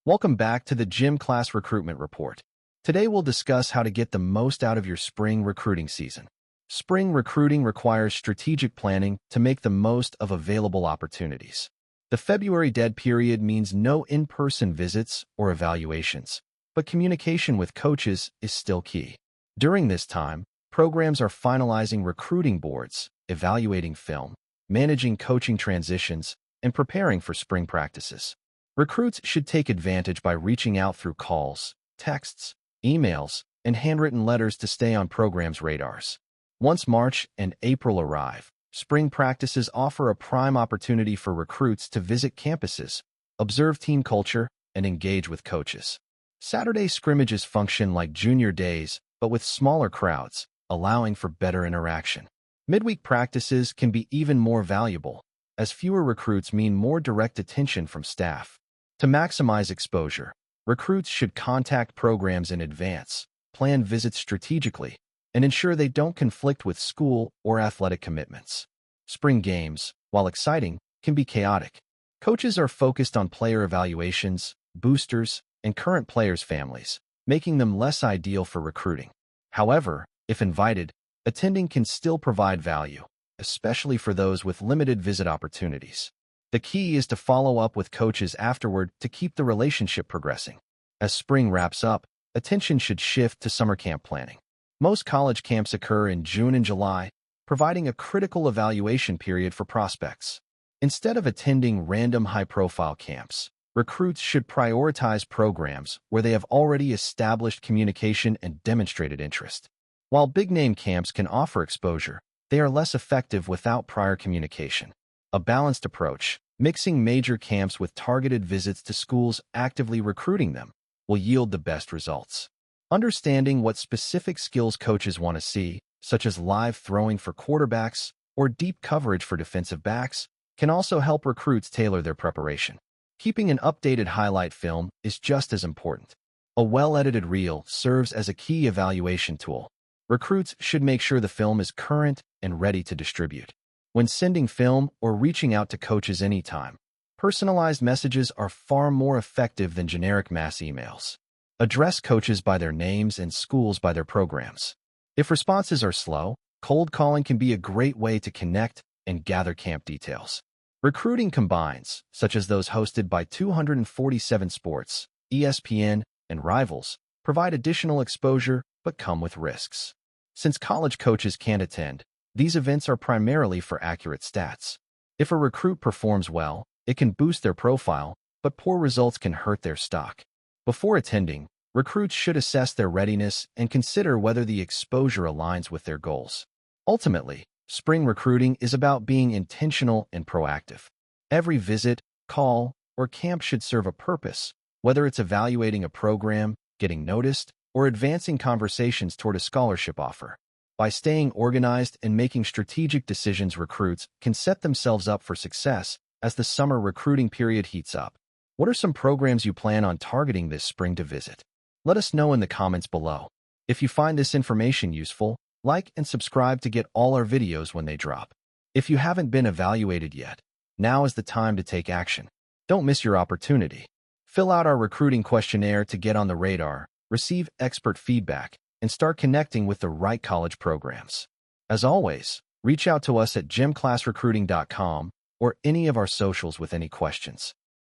Welcome back to the Gym Class Recruitment Report. Today we'll discuss how to get the most out of your spring recruiting season. Spring recruiting requires strategic planning to make the most of available opportunities. The February dead period means no in-person visits or evaluations, but communication with coaches is still key. During this time, programs are finalizing recruiting boards, evaluating film, managing coaching transitions, and preparing for spring practices. Recruits should take advantage by reaching out through calls, texts, emails, and handwritten letters to stay on programs' radars. Once March and April arrive, spring practices offer a prime opportunity for recruits to visit campuses, observe team culture, and engage with coaches. Saturday scrimmages function like junior days, but with smaller crowds, allowing for better interaction. Midweek practices can be even more valuable, as fewer recruits mean more direct attention from staff. To maximize exposure, recruits should contact programs in advance, plan visits strategically, and ensure they don't conflict with school or athletic commitments. Spring games, while exciting, can be chaotic. Coaches are focused on player evaluations, boosters, and current players' families, making them less ideal for recruiting. However, if invited, attending can still provide value, especially for those with limited visit opportunities. The key is to follow up with coaches afterward to keep the relationship progressing. As spring wraps up, attention should shift to summer camp planning. Most college camps occur in June and July, providing a critical evaluation period for prospects. Instead of attending random high-profile camps, recruits should prioritize programs where they have already established communication and demonstrated interest. While big-name camps can offer exposure, they are less effective without prior communication. A balanced approach, mixing major camps with targeted visits to schools actively recruiting them, will yield the best results. Understanding what specific skills coaches want to see, such as live throwing for quarterbacks or deep coverage for defensive backs, can also help recruits tailor their preparation. Keeping an updated highlight film is just as important. A well-edited reel serves as a key evaluation tool. Recruits should make sure the film is current and ready to distribute. When sending film or reaching out to coaches anytime, personalized messages are far more effective than generic mass emails. Address coaches by their names and schools by their programs. If responses are slow, cold calling can be a great way to connect and gather camp details. Recruiting combines, such as those hosted by 247 Sports, ESPN, and Rivals, provide additional exposure but come with risks. Since college coaches can't attend, these events are primarily for accurate stats. If a recruit performs well, it can boost their profile, but poor results can hurt their stock. Before attending, recruits should assess their readiness and consider whether the exposure aligns with their goals. Ultimately, spring recruiting is about being intentional and proactive. Every visit, call, or camp should serve a purpose, whether it's evaluating a program, getting noticed, or advancing conversations toward a scholarship offer. By staying organized and making strategic decisions, recruits can set themselves up for success as the summer recruiting period heats up. What are some programs you plan on targeting this spring to visit? Let us know in the comments below. If you find this information useful, like and subscribe to get all our videos when they drop. If you haven't been evaluated yet, now is the time to take action. Don't miss your opportunity. Fill out our recruiting questionnaire to get on the radar, receive expert feedback, and start connecting with the right college programs. As always, reach out to us at gymclassrecruiting.com or any of our socials with any questions.